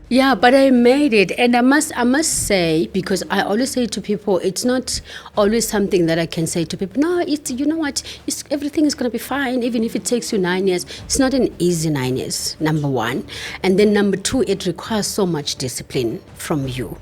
Yeah, but I made it, and I must say, because I always say to people, it's not always something that I can say to people. No, it's, you know what, everything is gonna be fine, even if it takes you 9 years. It's not an easy 9 years. Number one, and then number two, it requires so much discipline from you.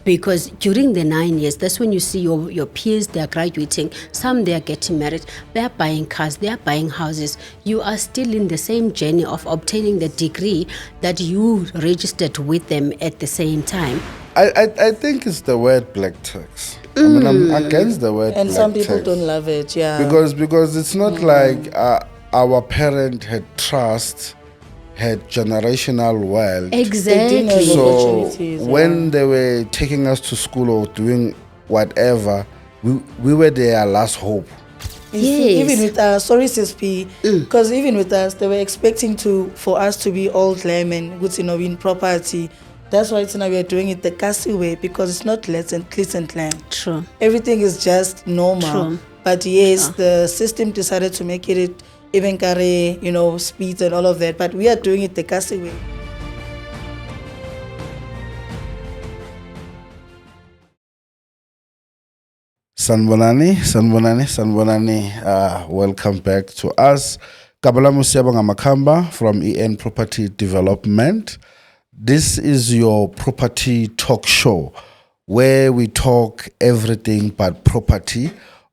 Because during the 9 years, that's when you see your peers, they are graduating, some they are getting married, they are buying cars, they are buying houses. You are still in the same journey of obtaining the degree that you registered with them at the same time. I think it's the word black tax. I mean, I'm against the word And black some people tax. don't love it, yeah. Because it's not like our parent had trust, had generational wealth. They didn't have Exactly. So opportunities. when they were taking us to school or doing whatever, we were their last hope. You see, Yes. even with us, sorry, Sis P, because even with us, they were expecting for us to be all glam and good, in property. That's why it's now we are doing it the Kasi way, because it's not less and clit and clan. True. Everything is just normal. True. But yes, the system decided to make it even carry, speeds and all of that. But we are doing it the Kasi way. Sanbonani. Welcome back to us. Siyabonga Makhamba from EN Property Development. This is your property talk show where we talk everything but property.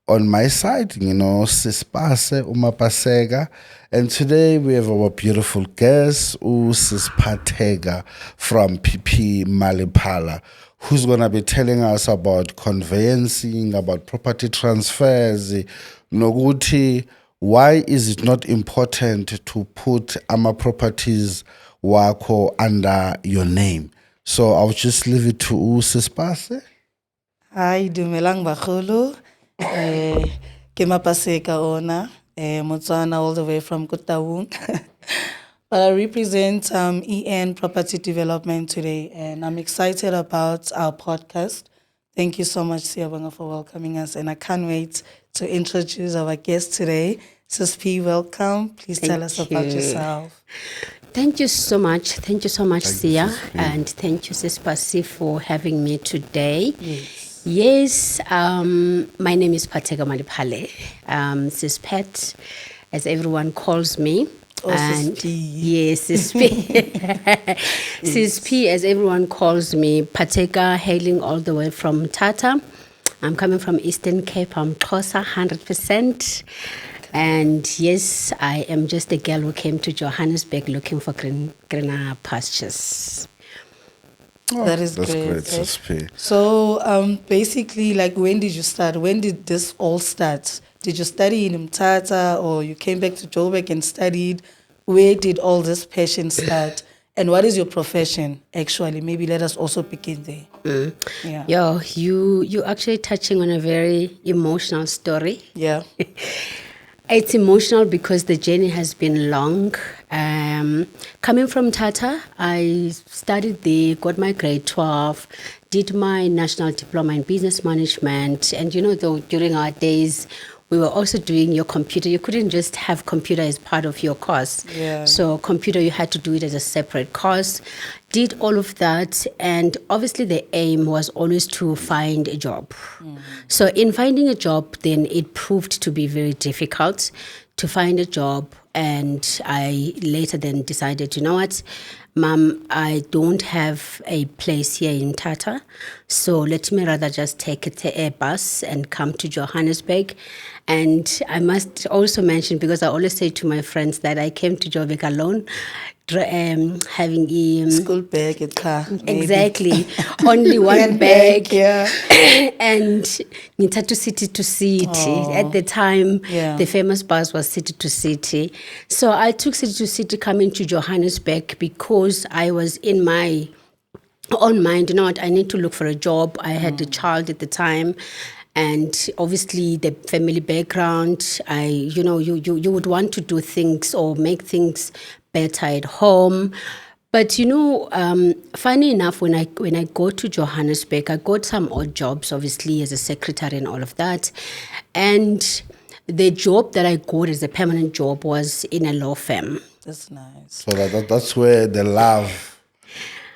On my side, Sispase Mapeseka, and today we have our beautiful guest, Phatheka from Phatheka Maliphale, who's going to be telling us about conveyancing, about property transfers, noguthi, why is it not important to put ama properties wako under your name? So I'll just leave it to Sispase. Hi, dumelang bagolo. Ke Mapeseka ona, Motswana all the way from Kotawung. But I represent EN Property Development today, and I'm excited about our podcast. Thank you so much, Siyabonga, for welcoming us, and I can't wait to introduce our guest today. Sis P, welcome. Please tell us about yourself. Thank you so much. Thank you so much, Thank you, Sia. Sis P. And thank you, Sis Pasi, for having me today. Yes. Yes, my name is Phatheka Maliphale, Sis Pat, as everyone calls me. Oh, Sis P. Yes, Sis P. Sis P, as everyone calls me. Phatheka, hailing all the way from Tata. I'm coming from Eastern Cape. I'm Xhosa, 100%. And yes, I am just a girl who came to Johannesburg looking for greener pastures. That is That's great. great, Sis P. So basically, like, when did you start? When did this all start? Did you study in Mthatha, or you came back to Joburg and studied? Where did all this passion start? And what is your profession, actually? Maybe let us also begin there. Yeah. Yo, you actually touching on a very emotional story. Yeah. It's emotional because the journey has been long. Coming from Tata, I studied there, got my grade 12, did my National Diploma in Business Management. And though during our days, we were also doing your computer. You couldn't just have computer as part of your course. Yeah. So computer, you had to do it as a separate course. Did all of that. And obviously the aim was always to find a job. So in finding a job, then it proved to be very difficult to find a job. And I later then decided, you know what, Mom, I don't have a place here in Tata, so let me rather just take a bus and come to Johannesburg. And I must also mention, because I always say to my friends that I came to Joburg alone, having a School bag, a car. maybe. exactly only one And bag, yeah. and Nitatu City to City. At the time, Yeah. the famous bus was City to City. So I took City to City coming to Johannesburg because I was in my own mind, I need to look for a job. I had a child at the time. And obviously the family background, you would want to do things or make things better at home. But funny enough, when I go to Johannesburg, I got some odd jobs, obviously as a secretary and all of that. And the job that I got as a permanent job was in a law firm. That's nice. So that's where the love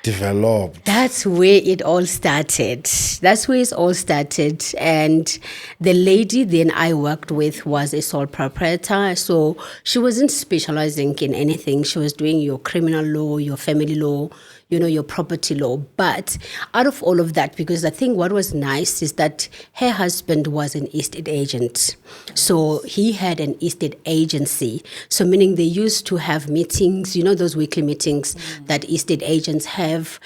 developed. That's where it all started. That's where it all started. And the lady then I worked with was a sole proprietor. So she wasn't specializing in anything. She was doing your criminal law, your family law, your property law. But out of all of that, because I think what was nice is that her husband was an estate agent. So he had an estate agency. So meaning they used to have meetings, those weekly meetings that estate agents have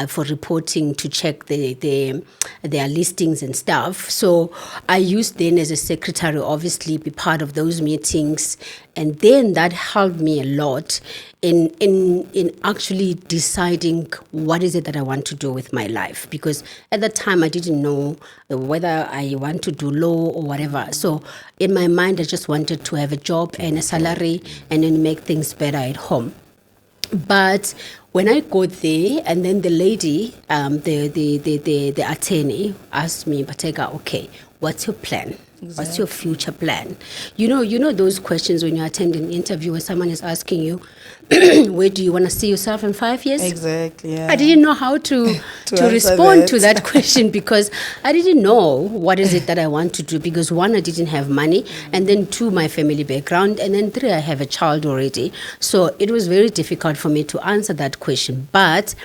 for reporting to check their listings and stuff. So I used then as a secretary, obviously, be part of those meetings. And then that helped me a lot in actually deciding what is it that I want to do with my life. Because at that time, I didn't know whether I want to do law or whatever. So in my mind, I just wanted to have a job and a salary and then make things better at home. But when I got there, and then the lady, the attorney asked me, Phatheka, okay, what's your plan? Exactly. What's your future plan? You know those questions when you attend an interview where someone is asking you, where do you want to see yourself in 5 years? Exactly, yeah. I didn't know how to respond to that question because I didn't know what is it that I want to do because one, I didn't have money, and then two, my family background, and then three, I have a child already. So it was very difficult for me to answer that question. But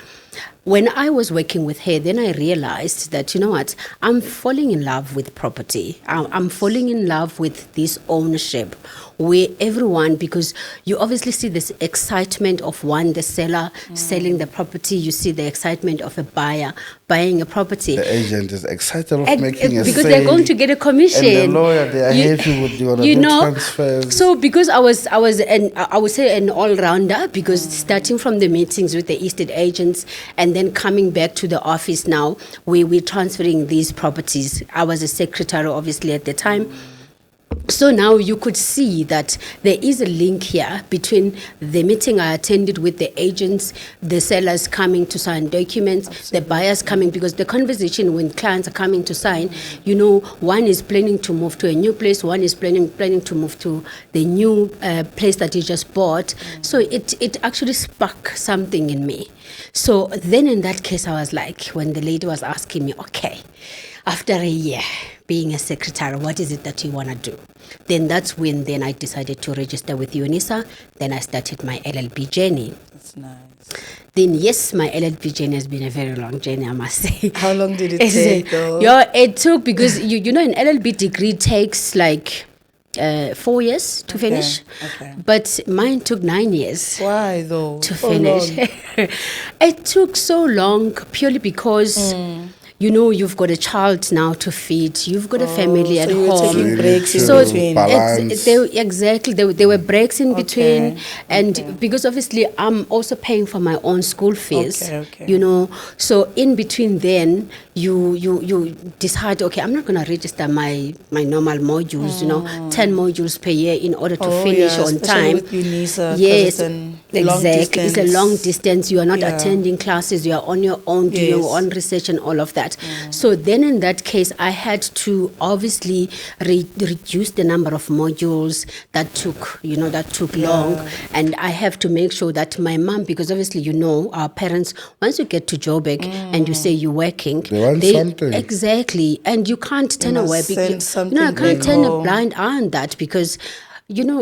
when I was working with her, then I realized that, you know what, I'm falling in love with property. I'm falling in love with this ownership where everyone, because you obviously see this excitement of one, the seller selling the property. You see the excitement of a buyer buying a property. The agent is excited of making a because sale. they're going to get a commission. And the lawyer, they are happy with the transfers. So because I was I would say an all-rounder, because starting from the meetings with the estate agents and then coming back to the office now, we're transferring these properties. I was a secretary, obviously, at the time. So now you could see that there is a link here between the meeting I attended with the agents, the sellers coming to sign documents, Absolutely. The buyers coming, because the conversation when clients are coming to sign, one is planning to move to a new place, one is planning to move to the new place that you just bought. So it actually sparked something in me. So then in that case, I was like, when the lady was asking me, okay, after a year being a secretary, what is it that you want to do? Then that's when then I decided to register with UNISA. Then I started my LLB journey. That's nice. Then yes, my LLB journey has been a very long journey, I must say. How long did it take though? Yeah, it took, because you know an LLB degree takes like 4 years to finish. Okay. But mine took 9 years. Why though? To finish. It took so long purely because you've got a child now to feed. You've got a family at home. Taking breaks in So between. there were breaks in between, and because obviously I'm also paying for my own school fees. Okay. So in between then you decide, okay, I'm not going to register my normal modules. 10 modules per year in order to finish on time. With UNISA, yes, exactly. It's a long distance. You are not attending classes. You are on your own, doing your own research and all of that. So then in that case, I had to obviously reduce the number of modules that took long. And I have to make sure that my mom, because obviously, our parents, once you get to Joburg and you say you're working, they want something. Exactly. And you can't turn away. I can't turn a blind eye on that because you know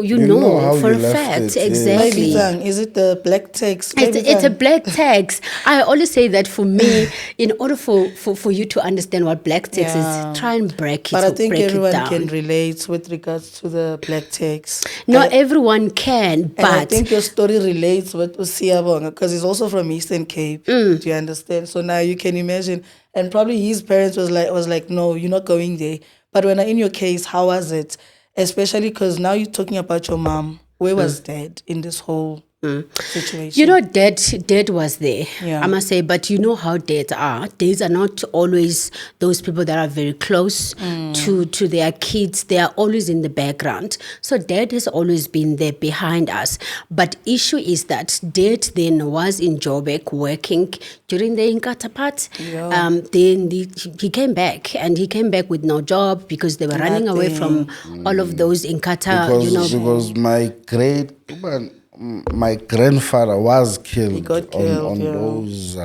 for a fact. Exactly. Is it the black text? It's a black text. I always say that for me, in order for you to understand what black text is, try and break it. But I think everyone down. Can relate with regards to the black text. Not everyone can, but I think your story relates with Siyabonga because he's also from Eastern Cape. Do you understand? So now you can imagine, and probably his parents was like, no, you're not going there. But when in your case, how was it? Especially because now you're talking about your mom. Where was Dad in this whole situation? Dad was there, I must say, but you know how dads are. Dads are not always those people that are very close to their kids. They are always in the background. So Dad has always been there behind us. But issue is that Dad then was in Joburg working during the Inkatha part. Then he came back, and he came back with no job because they were running away from all of those Inkatha. Because my great my grandfather was killed, He got killed, on yeah. those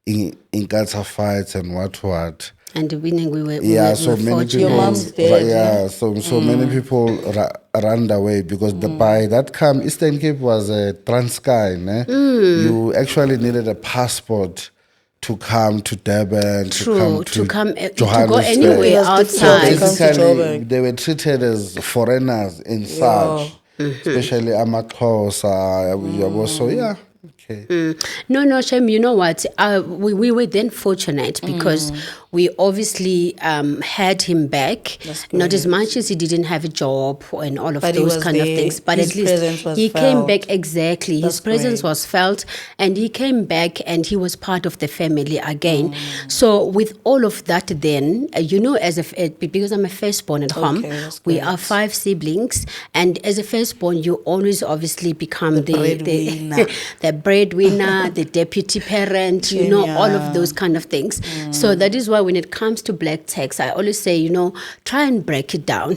Inkatha fights and what. And we were So many fortunate. people. Your mom's dead, yeah? So many people ran away because by that time Eastern Cape was a Transkei. Ne? You actually needed a passport to come to Durban, True, to to go Johannesburg. anywhere It was outside. difficult. Come to Basically, Joburg. they were treated as foreigners in such, especially Amaxhosa. So yeah, okay. No, Shem, you know what? We were then fortunate because we obviously had him back. That's Not as great. much as he didn't have a job and all of But he those was kind of there. things. But His at least presence was he came felt. back exactly. That's His presence great. was felt and he came back and he was part of the family again. So with all of that then, as because I'm a firstborn at home, that's we great. are 5 siblings, and as a firstborn you always obviously become breadwinner. the breadwinner, the deputy parent, all of those kind of things. So that is why when it comes to black tax, I always say, try and break it down.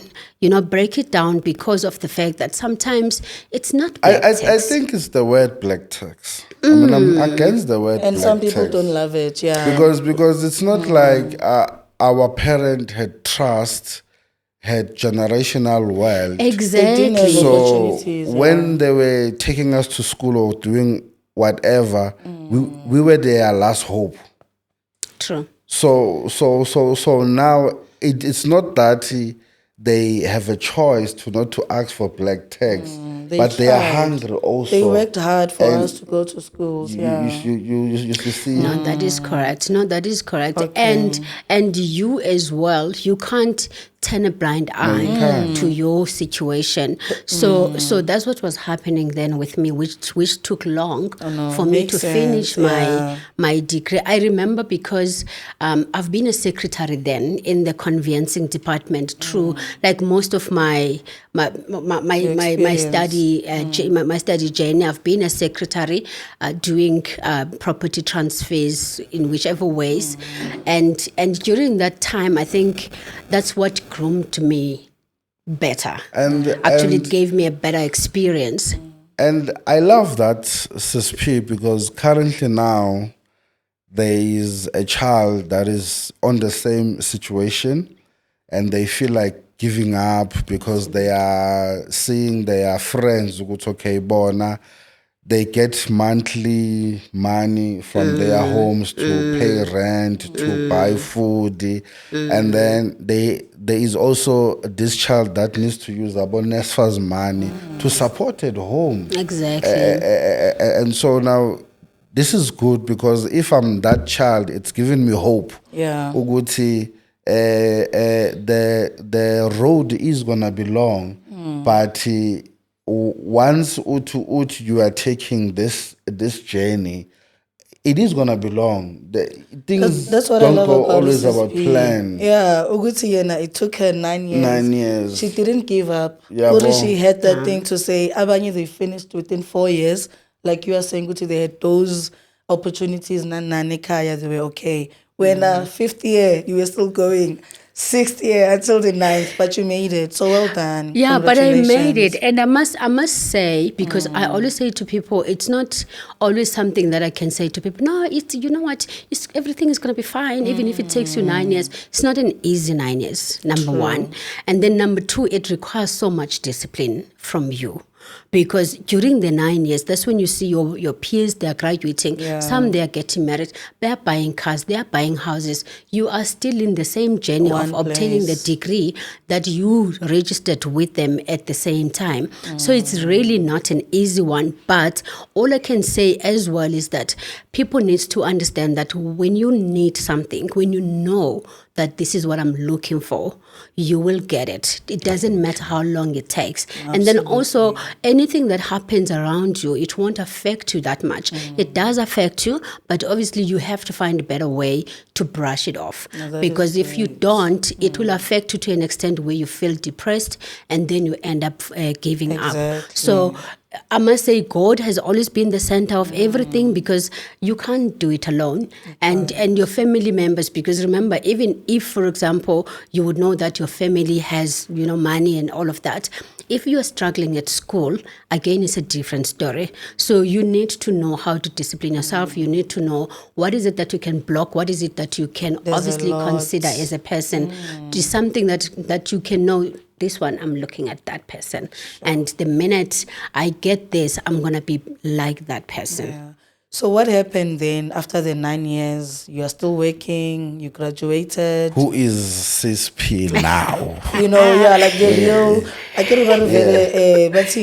Break it down because of the fact that sometimes it's not black tax. I think it's the word black tax. I mean, I'm against the word And black some people tax. don't love it, yeah. Because it's not like our parent had trust, had generational wealth. They didn't have Exactly. So opportunities. when they were taking us to school or doing whatever, we were their last hope. True. So now it's not that they have a choice not to ask for black tax, but they are tried. hungry also. They worked hard for And us to go to schools, You, yeah. you see. No, that is correct. No, that is correct. Okay. And you as well, you can't turn a blind eye to your situation. So that's what was happening then with me, which took long for me makes to finish sense, yeah. my degree. I remember because I've been a secretary then in the conveyancing department through like most of my study my study journey. I've been a secretary doing property transfers in whichever ways, and during that time I think that's what groomed me better. It gave me a better experience. And I love that, Sis P, because currently now there is a child that is on the same situation and they feel like giving up because they are seeing their friends who okay, bona, they get monthly money from their homes to pay rent, to buy food, and then there is also this child that needs to use Nesfa's money to support at home. Exactly. And so now this is good because if I'm that child, it's giving me hope. Yeah. Uguti, the road is gonna be long, but once you are taking this journey, it is gonna be long. Things That's what don't I love go about always SSP. about plan. Yeah, Uguti Yena, it took her 9 years. 9 years. She didn't give up. Yeah, Only well, she had that thing to say, Abanye, they finished within 4 years. Like you are saying, Uguti, they had those opportunities, Nanikaya, they were okay. When 5th year, you were still going. 6th year until the 9th, but you made it. So well done. Yeah, but I made it, Congratulations. and I must say, because I always say to people, it's not always something that I can say to people. No, it's everything is going to be fine, even if it takes you 9 years. It's not an easy 9 years. Number one, and then number two, it requires so much discipline from you. Because during the 9 years, that's when you see your peers, they are graduating. Yeah. Some, they are getting married. They are buying cars. They are buying houses. You are still in the same journey One of obtaining the place. degree that you registered with them at the same time. So it's really not an easy one. But all I can say as well is that people need to understand that when you need something, when you know that this is what I'm looking for, you will get it. It doesn't matter how long it takes. And then also anything that happens around you, it won't affect you that much. It does affect you, but obviously you have to find a better way to brush it off. Because if you don't, it will affect you to an extent where you feel depressed and then you end up giving up. Exactly. So I must say God has always been the center of everything, because you can't do it alone. And your family members, because remember, even if, for example, you would know that your family has, money and all of that, if you are struggling at school, again, it's a different story. So you need to know how to discipline yourself. You need to know what is it that you can block, what is it that you can obviously consider as a person. Just something that you can know. This one, I'm looking at that person. And the minute I get this, I'm going to be like that person. Yeah. So what happened then after the 9 years? You are still working, you graduated. Who is Sis P now? You know, yeah, like the real, I can remember, but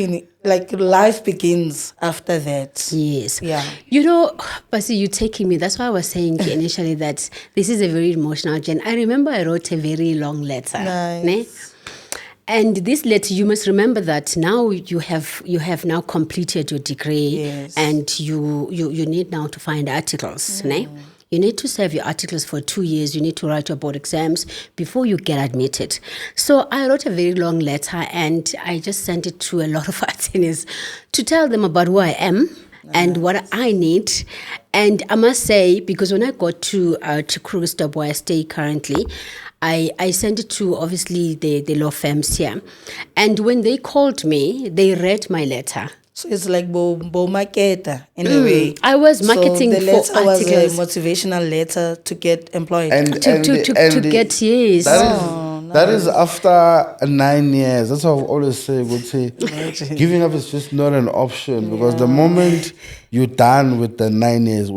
like life begins after that. Yes. Yeah. You know, Pasi, you're taking me. That's why I was saying initially that this is a very emotional journey. I remember I wrote a very long letter. Nice. Ne? And this letter, you must remember that now you have now completed your degree, Yes. and you need now to find articles. Ne? You need to serve your articles for 2 years. You need to write your board exams before you get admitted. So I wrote a very long letter, and I just sent it to a lot of attorneys to tell them about who I am and what I need. And I must say, because when I got to Krugerstad, where I stay currently, I sent it to obviously the law firms here. And when they called me, they read my letter. So it's like bo marketer in a way. I was marketing so the letter for was articles. a motivational letter to get employed. To get, yes. That is after 9 years. That's what I always say. Would say giving up is just not an option, because the moment you're done with the 9 years,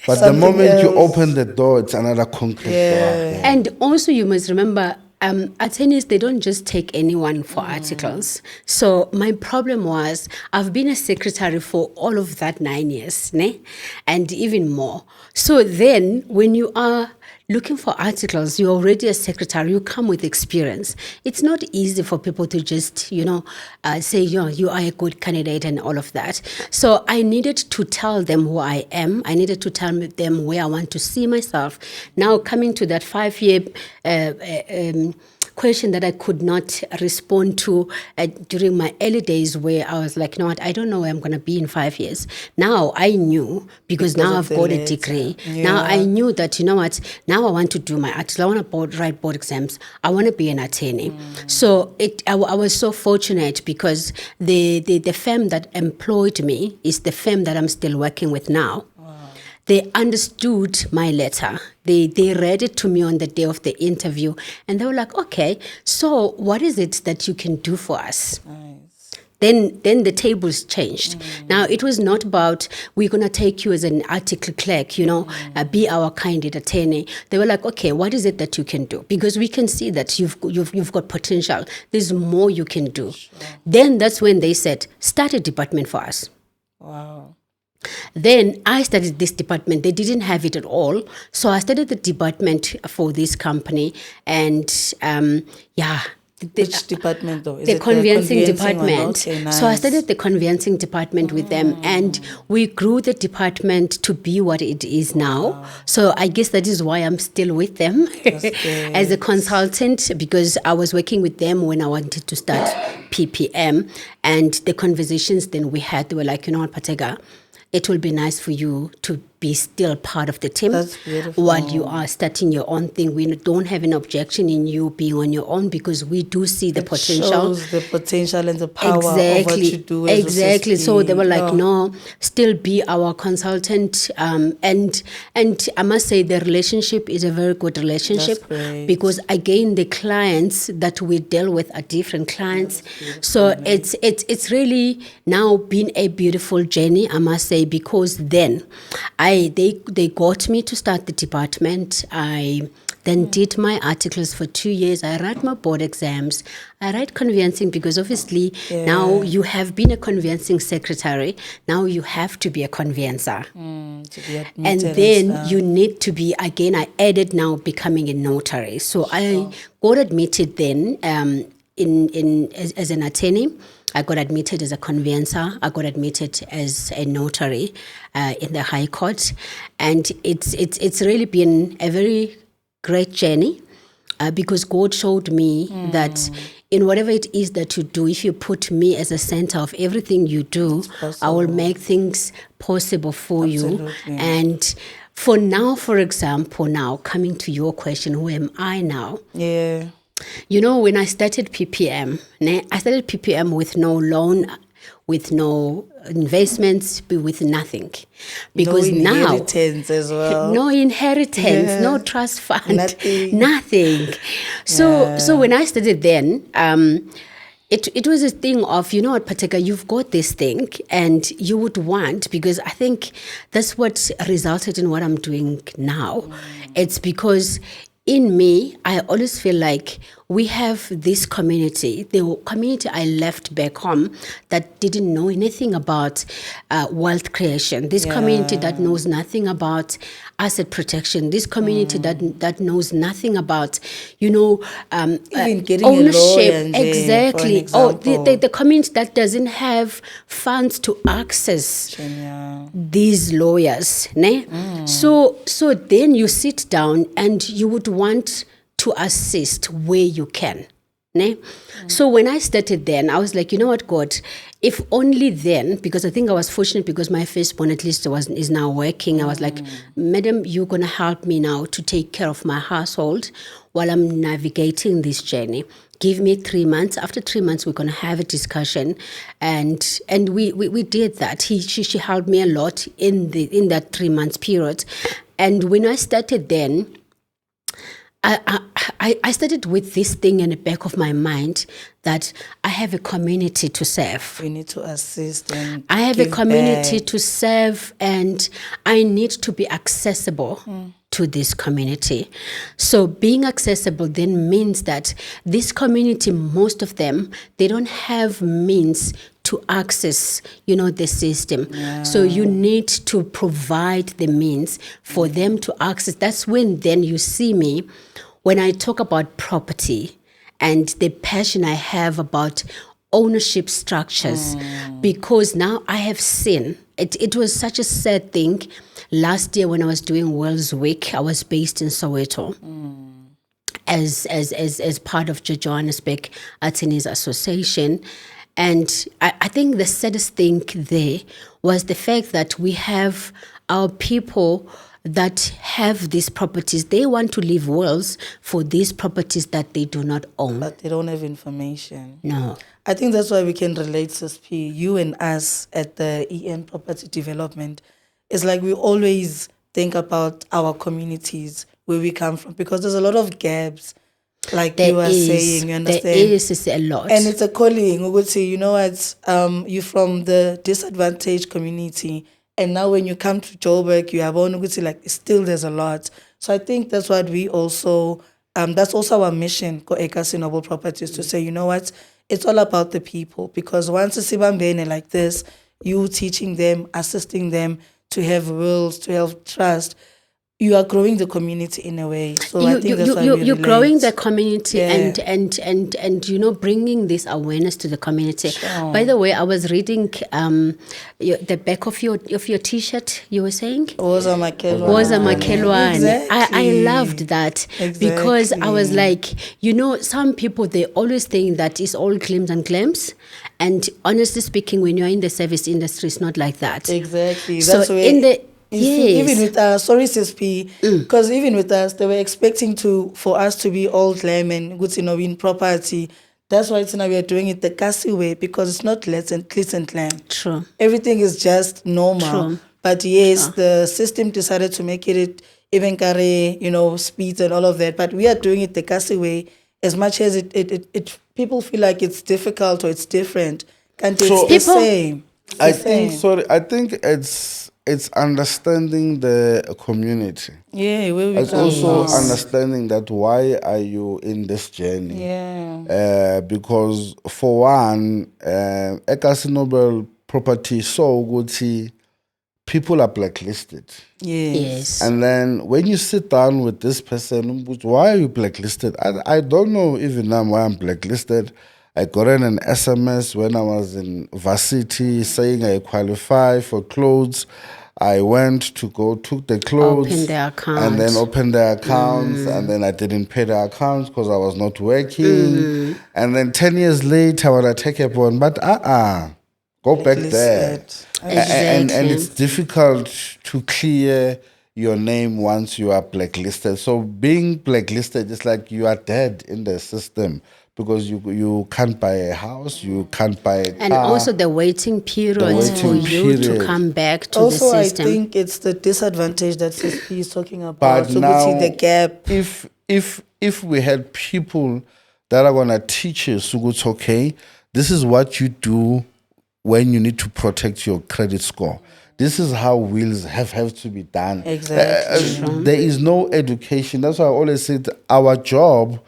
but Something the moment you else. open the door, it's another concrete door. And also you must remember, attorneys, they don't just take anyone for articles. So my problem was, I've been a secretary for all of that 9 years, ne? And even more. So then when you are looking for articles, you're already a secretary, you come with experience. It's not easy for people to just, say, you are a good candidate and all of that. So I needed to tell them who I am. I needed to tell them where I want to see myself. Now coming to that 5-year question that I could not respond to during my early days, where I was like, no, I don't know where I'm going to be in 5 years. Now I knew, because now I've got a degree. Yeah. Now I knew that, you know what, now I want to do my articles. I want to write board exams. I want to be an attorney. So I was so fortunate, because the firm that employed me is the firm that I'm still working with now. They understood my letter. They read it to me on the day of the interview, and they were like, okay, so what is it that you can do for us? Nice. Then the tables changed. Now it was not about, we're going to take you as an article clerk, be our candidate attorney. They were like, okay, what is it that you can do? Because we can see that you've got potential. There's more you can do. Sure. Then that's when they said, start a department for us. Wow. Then I started this department. They didn't have it at all. So I started the department for this company. And Which department though? Is the it conveyancing one? department. Okay, nice. So I started the conveyancing department with them, and we grew the department to be what it is now. Wow. So I guess that is why I'm still with them as a consultant, because I was working with them when I wanted to start PPM, and the conversations then we had, they were like, you know what, Phatheka, it will be nice for you to be still part of the team. That's beautiful. While you are starting your own thing. We don't have an objection in you being on your own, because we do see the potential. Shows the potential and the power of what you do. Exactly. So they were like, no, still be our consultant. And I must say the relationship is a very good relationship, because again, the clients that we deal with are different clients. So it's really now been a beautiful journey, I must say, because then they got me to start the department. I then did my articles for 2 years. I write my board exams. I write conveyancing, because obviously now you have been a conveyancing secretary. Now you have to be a conveyancer. To be admitted and then you need to be, again, I added now becoming a notary. So I got admitted then as an attorney. I got admitted as a conveyancer. I got admitted as a notary in the High Court, and it's really been a very great journey, because God showed me that in whatever it is that you do, if you put me as a center of everything you do, I will make things possible for you. And for now, for example, now coming to your question, who am I now? Yeah. You know, when I started PPM, I started PPM with no loan, with no investments, with nothing. Because no now, inheritance as well. no inheritance, Yeah. no trust fund, Nothing. nothing. So when I started then, it was a thing of, you know what, Phatheka, you've got this thing and you would want, because I think that's what resulted in what I'm doing now. It's because in me, I always feel like we have this community, the community I left back home that didn't know anything about wealth creation, this community that knows nothing about asset protection, this community that knows nothing about, you know, Even getting ownership. a lawyer, for an Exactly. example. The community that doesn't have funds to access these lawyers. Ne? So then you sit down and you would want to assist where you can. Ne? So when I started then, I was like, you know what, God, if only then, because I think I was fortunate because my firstborn at least is now working. I was like, Madam, you're going to help me now to take care of my household while I'm navigating this journey. Give me 3 months. After 3 months, we're going to have a discussion. And we did that. She helped me a lot in that 3 months period. And when I started then, I started with this thing in the back of my mind that I have a community to serve. We need to assist and I have a give community back. to serve, and I need to be accessible to this community. So being accessible then means that this community, most of them, they don't have means to access, you know, the system. So you need to provide the means for them to access. That's when then you see me when I talk about property and the passion I have about ownership structures, because now I have seen it was such a sad thing. Last year when I was doing World's Week, I was based in Soweto as part of the Johannesburg Attorneys Association. And I think the saddest thing there was the fact that we have our people that have these properties. They want to leave wills for these properties that they do not own. But they don't have information. No. I think that's why we can relate, SSP, you and us at the EN Property Development. It's like we always think about our communities, where we come from, because there's a lot of gaps, like you were saying, you understand? There is a lot. And it's a calling. We would say, you know what, you're from the disadvantaged community, and now when you come to Joburg, you have on, we say, like, still there's a lot. So I think that's what we also, that's also our mission, Go Ekasi Noble Properties, to say, you know what, it's all about the people. Because once a Sibambene like this, you teaching them, assisting them to have wills, to have trust, you are growing the community in a way. So I think that's why you're we growing relate. the community and you know, bringing this awareness to the community. By the way, I was reading the back of your T-shirt. You were saying Woza Makelwane. Woza Makelwane. I Exactly. loved that because I was Exactly. like, you know, some people, they always think that it's all claims and claims. And honestly speaking, when you're in the service industry, it's not like that. Exactly. So That's where in the you see, yes. even with us, sorry, CSP, because even with us, they were expecting for us to be all glam and good, you know, in property. That's why it's now we are doing it the Kasi way, because it's not glitz and glam. True. Everything is just normal. True. But yes, the system decided to make it even carry, you know, speeds and all of that. But we are doing it the Kasi way, as much as it people feel like it's difficult or it's different. Can't it's the same. It's the same. I think it's understanding the community. Yeah, where we It's come also from. understanding that why are you in this journey? Yeah. Because for one, Ekasi Noble Property so good, people are blacklisted. Yes. And then when you sit down with this person, why are you blacklisted? I don't know even now why I'm blacklisted. I got in an SMS when I was in varsity saying I qualify for clothes. I went to go, took the clothes. Open the account. And then opened the accounts. And then I didn't pay the accounts because I was not working. And then 10 years later, when I take a bond, but go back there. Exactly. And it's difficult to clear your name once you are blacklisted. So being blacklisted is like you are dead in the system because you can't buy a house, you can't buy a car. And also the waiting periods for you to come back to Also, the system. I think it's the disadvantage that CSP is talking about. But So now, we see the gap. if we had people that are gonna teach us, so it's okay, this is what you do when you need to protect your credit score. This is how wills have to be done. Exactly. There is no education. That's why I always said our job.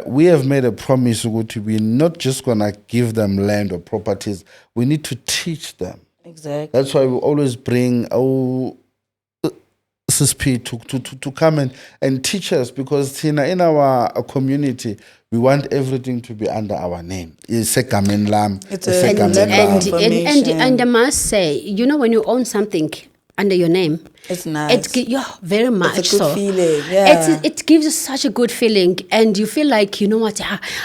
We have made a promise to be not just gonna give them land or properties. We need to teach them. Exactly. That's why we always bring our SSP to come and teach us, because in our community we want everything to be under our name. It's And I must say, when you own something under your name, it's nice. Very much. It's a good so. feeling. Yeah. It gives you such a good feeling, and you feel like, you know what,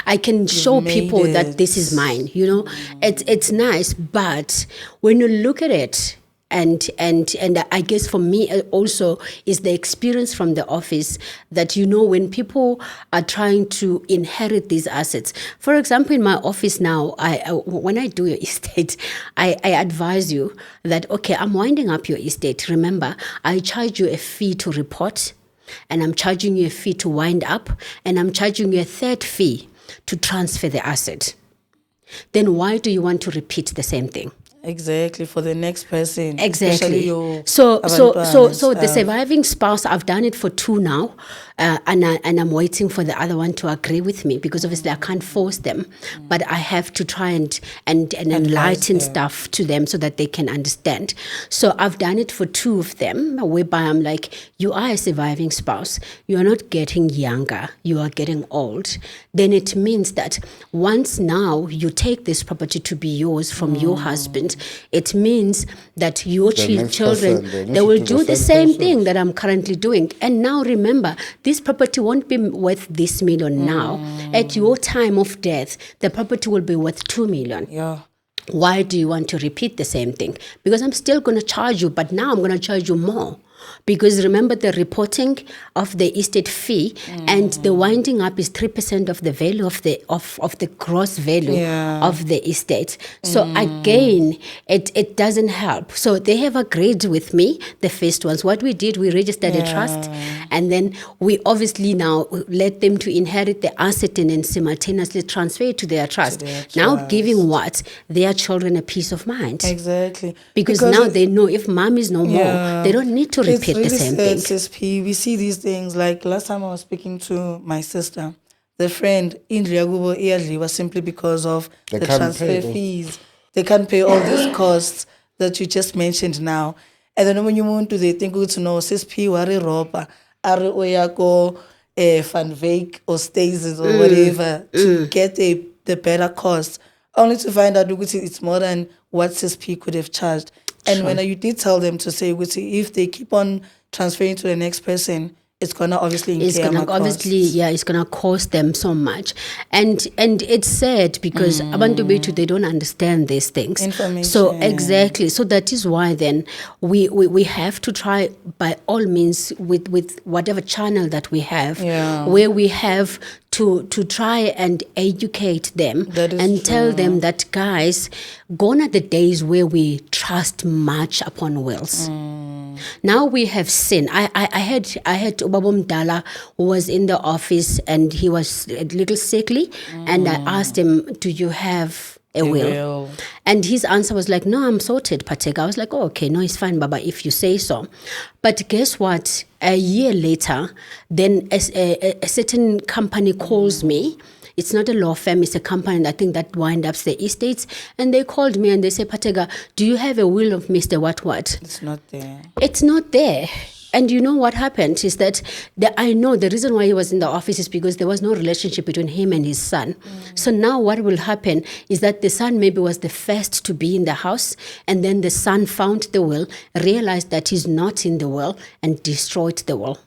I can show people that this is mine. It's nice, but when you look at it. And I guess for me also is the experience from the office that, when people are trying to inherit these assets. For example, in my office now, when I do your estate, I advise you that, okay, I'm winding up your estate. Remember, I charge you a fee to report, and I'm charging you a fee to wind up, and I'm charging you a third fee to transfer the asset. Then why do you want to repeat the same thing? Exactly, for the next person. Exactly. So the surviving spouse, I've done it for 2 now, and I'm waiting for the other one to agree with me, because obviously I can't force them, but I have to try and enlighten stuff to them so that they can understand. So I've done it for 2 of them, whereby I'm like, you are a surviving spouse. You are not getting younger. You are getting old. Then it means that once now you take this property to be yours from your husband, it means that your children, they will do the same thing that I'm currently doing. And now remember, this property won't be worth this million now. At your time of death, the property will be worth 2 million. Yeah. Why do you want to repeat the same thing? Because I'm still going to charge you, but now I'm going to charge you more. Because remember, the reporting of the estate fee and the winding up is 3% of the value of the gross value of the estate. So again, it doesn't help. So they have agreed with me, the first ones. What we did, we registered a trust, and then we obviously now let them to inherit the asset and then simultaneously transfer it to their trust. Now giving what? Their children a peace of mind. Exactly. Because now they know if mom is no more, they don't need to repeat the same thing. SSP, we see these things. Like last time I was speaking to my sister, the friend in Riagubo Early was simply because of the transfer fees. They can't pay all these costs that you just mentioned now. And then when you move to they think good to know SSP wari ropa, are oyako Van Wyk or Stasis or whatever to get the better cost, only to find out it's more than what SSP could have charged. And when you did tell them to say, if they keep on transferring to the next person, it's gonna obviously it's gonna cost them so much, and it's sad because abantu bethu, they don't understand these things. Information. So exactly, so that is why then we have to try by all means with whatever channel that we have, where we have to try and educate them and tell them that, guys, gone are the days where we trust much upon wills. Now we have seen. I had Ubabo Mdala who was in the office and he was a little sickly, and I asked him, "Do you have a will?" And his answer was like, "No, I'm sorted, Phatheka." I was like, "Oh, okay, no, it's fine, Baba, if you say so." But guess what? A year later, then a certain company calls me. It's not a law firm, it's a company, I think, that winds up the estates. And they called me and they say, "Phatheka, do you have a will of Mr. What? It's not there. It's not there. And you know what happened is that I know the reason why he was in the office is because there was no relationship between him and his son. So now what will happen is that the son maybe was the first to be in the house, and then the son found the will, realized that he's not in the will, and destroyed the will.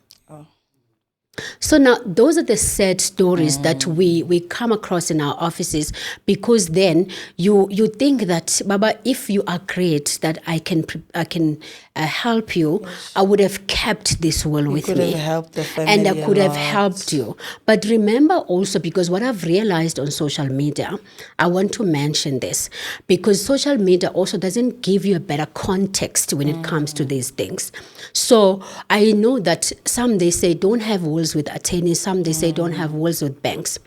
So now those are the sad stories that we come across in our offices, because then you think that, Baba, if you are great, that I can help you, I would have kept this will with could me, have helped the family and I a could have lot. helped you. But remember also, because what I've realized on social media, I want to mention this, because social media also doesn't give you a better context when it comes to these things. So I know that some, they say don't have wills with attorneys, some they say don't have wills with banks.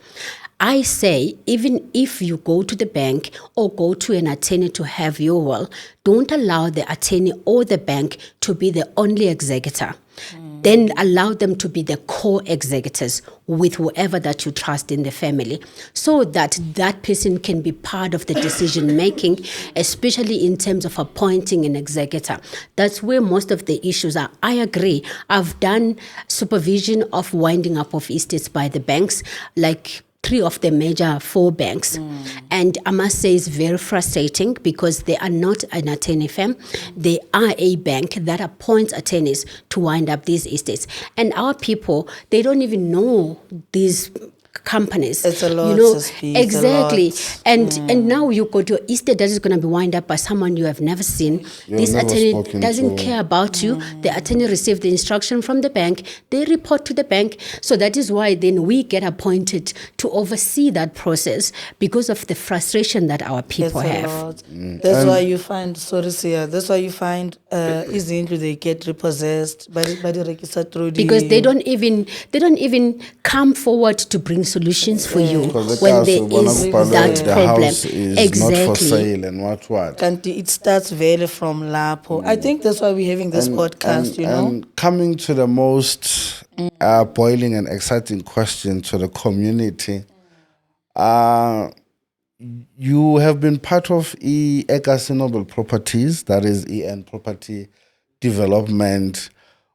I say, even if you go to the bank or go to an attorney to have your will, don't allow the attorney or the bank to be the only executor. Then allow them to be the co-executors with whoever that you trust in the family, so that that person can be part of the decision making, especially in terms of appointing an executor. That's where most of the issues are. I agree. I've done supervision of winding up of estates by the banks, like 3 of the major 4 banks. And I must say it's very frustrating, because they are not an attorney firm. They are a bank that appoints attorneys to wind up these estates. And our people, they don't even know these companies. It's a lot, you know, Saspi, it's a exactly. lot. And now you got your estate that is going to be wind up by someone you have never seen. This never attorney spoken doesn't to. care about you. The attorney received the instruction from the bank. They report to the bank. So that is why then we get appointed to oversee that process, because of the frustration that our It's people a have. lot. That's why you find, sorry, Sia, that's why you find easily they get repossessed by the register through the... Because they don't even come forward to bring solutions for you Because when there is that the problem. house is not for Exactly. sale and what. And it starts very from Lapo. I think that's why we're having this podcast, you know? And coming to the most boiling and exciting question to the community, you have been part of Ekasi Noble Properties, that is EN Property Development.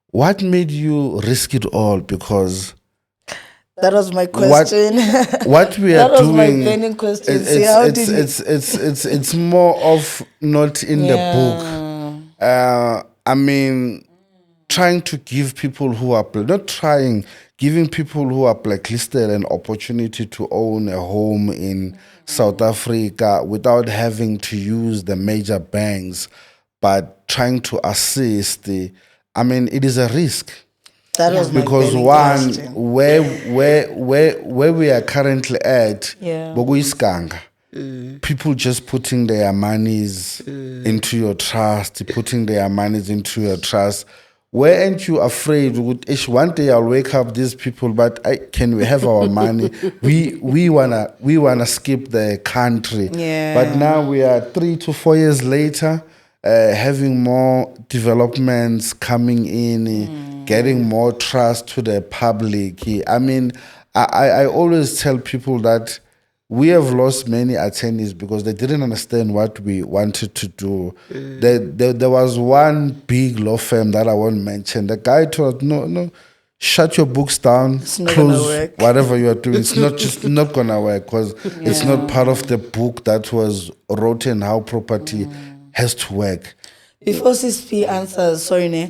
What made you risk it all? Because That was my question. what we That are was my doing, burning question. See, how did you... it's more of not in the book. I mean, trying to give people who are giving people who are blacklisted an opportunity to own a home in South Africa without having to use the major banks, but trying to assist. I mean, it is a risk. That was my Because burning one, question. where we are currently at, Yeah. Bogoiskanga, people just putting their monies into your trust, Weren't you afraid? One day I'll wake up these people, but can we have our money? We wanna skip the country. Yeah. But now we are 3 to 4 years later, having more developments coming in, getting more trust to the public. I mean, I always tell people that we have lost many attorneys because they didn't understand what we wanted to do. There was one big law firm that I won't mention. The guy told, no, shut your books down, not gonna close work. whatever you are doing. It's not gonna work because it's not part of the book that was written how property has to work. Before CSP answers, sorry, Ne,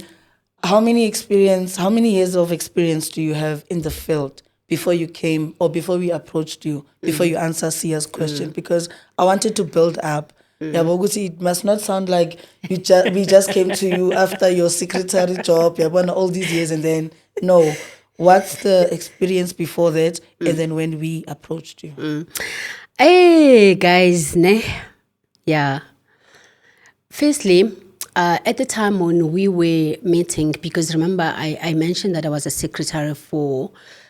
how many years of experience do you have in the field before you came, or before we approached you, before you answer Sia's question? Because I wanted to build up. Yeah, but it must not sound like we just came to you after your secretary job, all these years, and then, no. What's the experience before that, and then when we approached you? Hey, guys, ne? Yeah. Firstly, at the time when we were meeting, because remember I mentioned that I was a secretary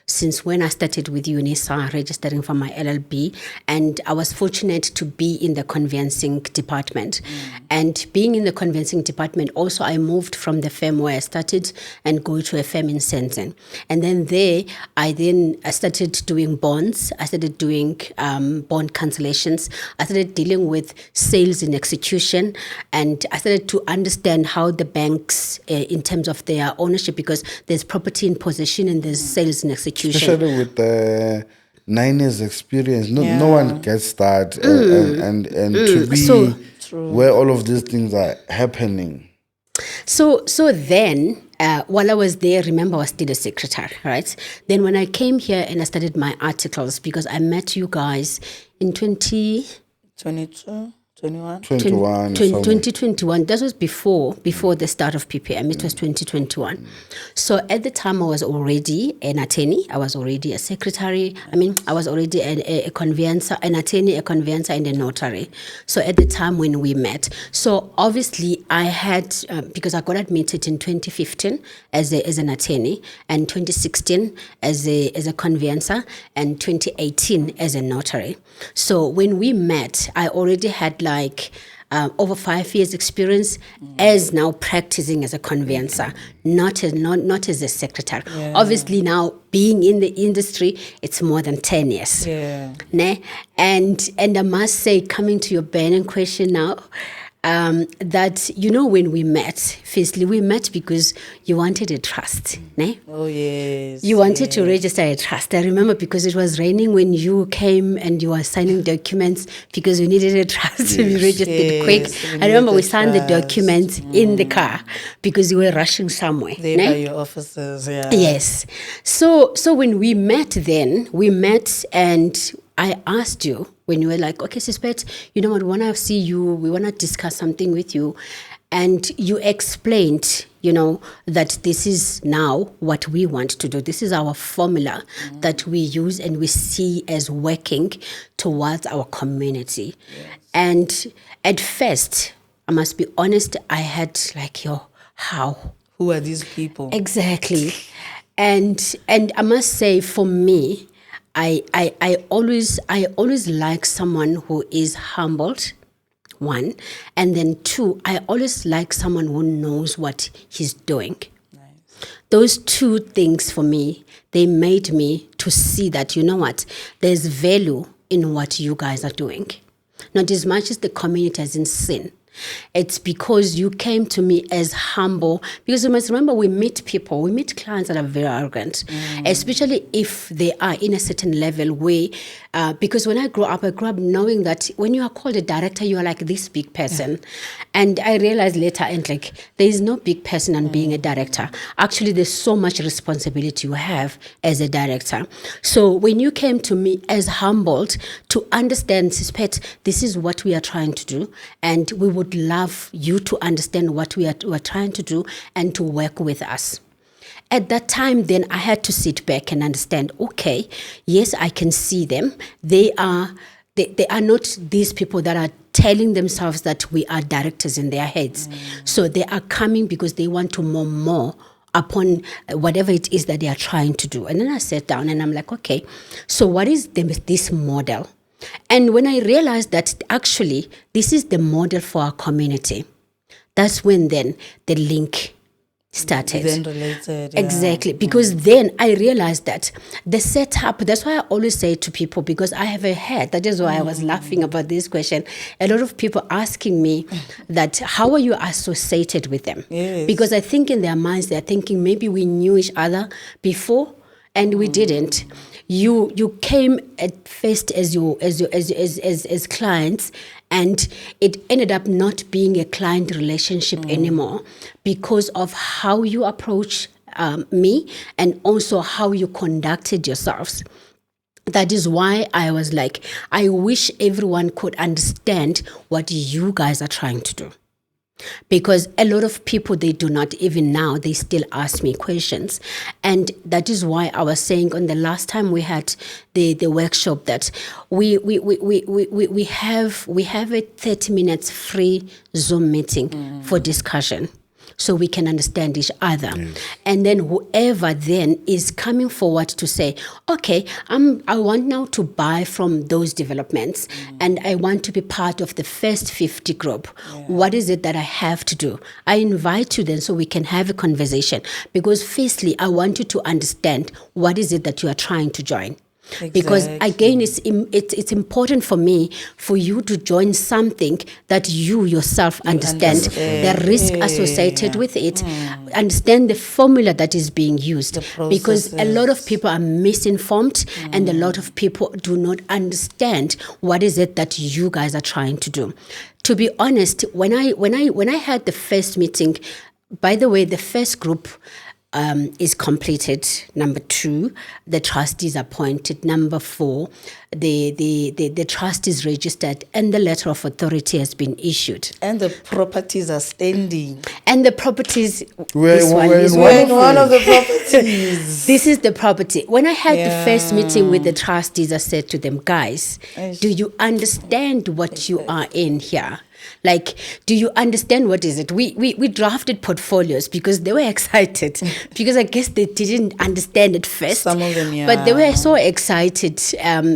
since when I started with UNISA, registering for my LLB, and I was fortunate to be in the conveyancing department. And being in the conveyancing department, also I moved from the firm where I started and go to a firm in Shenzhen. And then there, I started doing bonds. I started doing bond cancellations. I started dealing with sales in execution, and I started to understand how the banks, in terms of their ownership, because there's property in possession and there's sales in execution. Especially with the 9 years experience, no one gets that, and to be where all of these things are happening. So then, while I was there, remember, I was still a secretary, right? Then when I came here and I started my articles, because I met you guys in 22, 21. 21. 2021. That was before the start of PPM. It was 2021. So at the time, I was already an attorney. I was already a secretary. I was already a conveyancer, an attorney, a conveyancer, and a notary. So at the time when we met, so obviously I had because I got admitted in 2015 as an attorney, and 2016 as a conveyancer, and 2018 as a notary. So when we met, I already had over 5 years experience as now practicing as a conveyancer, not as a secretary. Yeah. Obviously now being in the industry, it's more than 10 years. Yeah. Ne? And I must say, coming to your burning question now, that, when we met, firstly, we met because you wanted a trust. Ne? Oh, yes. You wanted to register a trust. I remember because it was raining when you came and you were signing documents because you needed a trust to be registered quick. I remember we signed the documents in the car because you were rushing somewhere. They by your officers, yeah. Yes. So when we met and I asked you when you were like, okay, Sispet, you know what, we want to see you, we want to discuss something with you. And you explained, that this is now what we want to do. This is our formula that we use and we see as working towards our community. Yes. And at first, I must be honest, I had how? Who are these people? Exactly. And I must say, for me, I always like someone who is humbled, one, and then two, I always like someone who knows what he's doing. Nice. Those two things for me, they made me to see that, there's value in what you guys are doing. Not as much as the community has in sin. It's because you came to me as humble. Because you must remember, we meet clients that are very arrogant, especially if they are in a certain level where, because when I grew up knowing that when you are called a director, you are like this big person. And I realized later, there is no big person on being a director. Actually, there's so much responsibility you have as a director. So when you came to me as humbled to understand, Sispet, this is what we are trying to do, and we would love you to understand what we're trying to do and to work with us. At that time, then I had to sit back and understand, okay, yes, I can see them. They are not these people that are telling themselves that we are directors in their heads. So they are coming because they want to more upon whatever it is that they are trying to do. And then I sat down and I'm like, okay, so what is this model? And when I realized that actually this is the model for our community, that's when then the link started. Then related. Yeah. Exactly. Because then I realized that the setup, that's why I always say to people, because I have a head, that is why I was laughing about this question. A lot of people asking me that, how are you associated with them? Yes. Because I think in their minds, they're thinking maybe we knew each other before and we didn't. You came at first as clients, and it ended up not being a client relationship anymore because of how you approach me and also how you conducted yourselves. That is why I was like, I wish everyone could understand what you guys are trying to do. Because a lot of people, they do not, even now, they still ask me questions. And that is why I was saying on the last time we had the workshop that we have a 30 minutes free Zoom meeting for discussion, so we can understand each other. Yes. And then whoever then is coming forward to say, okay, I want now to buy from those developments and I want to be part of the first 50 group. Yeah. What is it that I have to do? I invite you then so we can have a conversation, because firstly, I want you to understand what is it that you are trying to join. Exactly. Because again, it's important for me for you to join something that you yourself understand the risk associated with it, understand the formula that is being used, because a lot of people are misinformed and a lot of people do not understand what is it that you guys are trying to do. To be honest, when I had the first meeting, by the way, the first group is completed. Number 2, the trust is appointed. Number 4, the trust is registered and the letter of authority has been issued. And the properties are standing. And the properties, We're this one is We're one. in one of the properties. This is the property. When I had the first meeting with the trustees, I said to them, guys, do you understand what you are in here? Like, do you understand what is it? We drafted portfolios because they were excited because I guess they didn't understand it first. Some of them, yeah. But they were so excited.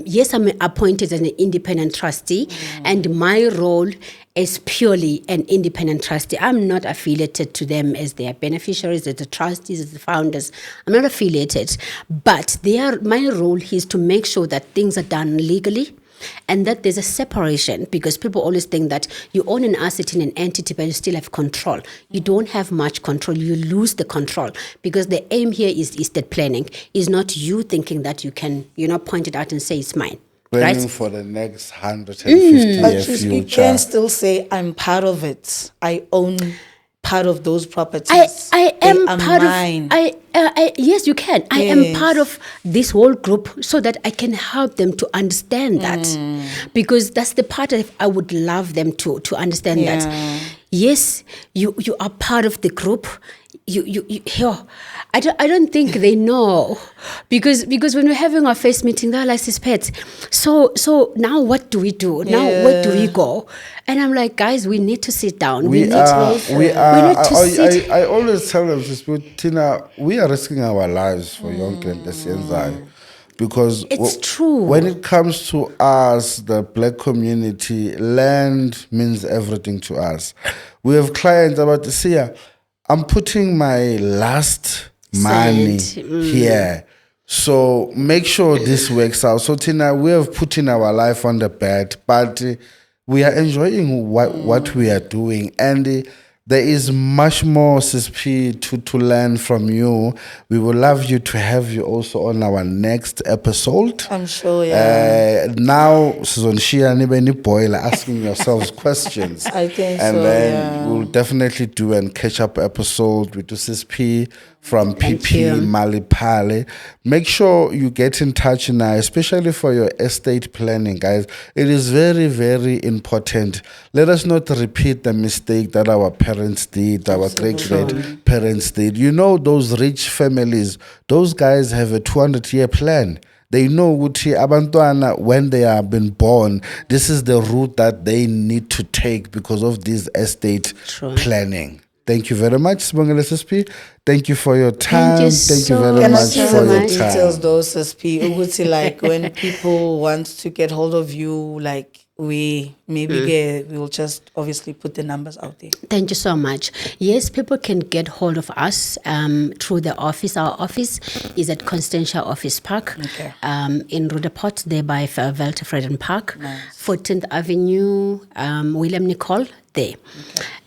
Yes, I'm appointed as an independent trustee, and my role is purely an independent trustee. I'm not affiliated to them as their beneficiaries, as the trustees, as the founders. I'm not affiliated. But my role is to make sure that things are done legally, and that there's a separation, because people always think that you own an asset in an entity but you still have control. You don't have much control. You lose the control, because the aim here is estate planning. Is not you thinking that you can, point it out and say it's mine. Planning Right? for the next 150 But year you future. can still say, I'm part of it. I own part of those properties. I am They are part mine. of. Yes, you can. I am Yes. part of this whole group so that I can help them to understand that, because that's the part that I would love them to understand that. Yes, you are part of the group. I don't think they know, because when we're having our first meeting, they're like, "Sis Pet, so now what do we do? Now where do we go?" And I'm like, guys, we need to sit down. We need are. to sit. I always tell them, Tina, we are risking our lives for young Senza, because It's true. When it comes to us, the black community, land means everything to us. We have clients about to see. I'm putting my last money here. So make sure this works out. So Tina, we have put in our life on the bed, but we are enjoying what we are doing. And there is much more, Sis P, to learn from you. We would love you to have you also on our next episode. I'm sure, yeah. Now, Sizonshia boil asking yourselves questions. I think and so, then yeah. we'll definitely do a catch-up episode with Sis P from Thank PP you. Maliphale. Make sure you get in touch now, especially for your estate planning, guys. It is very, very important. Let us not repeat the mistake that our parents did, our great-grandparents did. You know, those rich families, those guys have a 200-year plan. They know ukuthi abantwana, when they have been born, this is the route that they need to take because of this estate planning. Thank you very much, Sibongile SSP. Thank you for your time. Thank you very Can I much give for them your the details time. though, Saspi? Uguti, like when people want to get hold of you, like we will just obviously put the numbers out there. Thank you so much. Yes, people can get hold of us through the office. Our office is at Constantia Office Park in Rudaport, there by Veltefreden Park, 14th Avenue, William Nicole, there.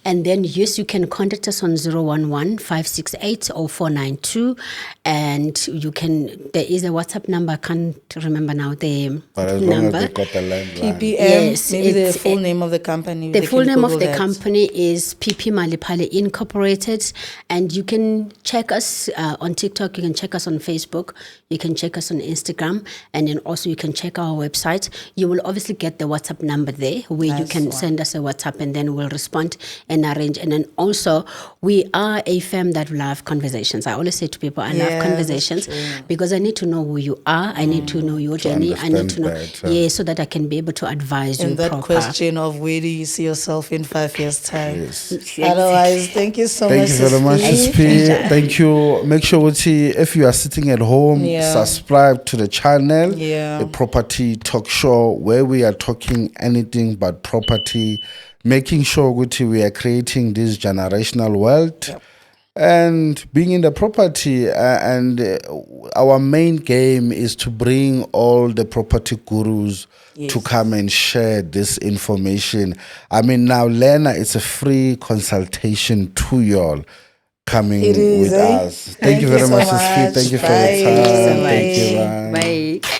And then, yes, you can contact us on 011-568-0492. And you can, there is a WhatsApp number, I can't remember now the But as long number. as they got the landline. PPM, Yes, maybe the it's full name of the company. The they full can name of Google the that. company is PP Maliphale Incorporated, and you can check us on TikTok, you can check us on Facebook, you can check us on Instagram, and then also you can check our website. You will obviously get the WhatsApp number there where you Nice can one. send us a WhatsApp, and then we'll respond and arrange. And then also, we are a firm that love conversations. I always say to people, I love Yeah, conversations that's because I need to know who you are, I need to know your journey, I need to know, understand so that I can be able to advise you And that proper. question of where do you see yourself in 5 years' time? Yes. Otherwise, thank you so Thank much. you very much, Sis P. SP. Thank you. Make sure if you are sitting at home, subscribe to the channel, the Property Talk Show, where we are talking anything but property, making sure we are creating this generational wealth. And being in the property, our main game is to bring all the property gurus to come and share this information. I mean, now, Lena, it's a free consultation to y'all coming It is, with us. Thank you Thank very you so much, SP. much. Thank you for Bye. your time. Thank you so Thank you. Bye. Bye.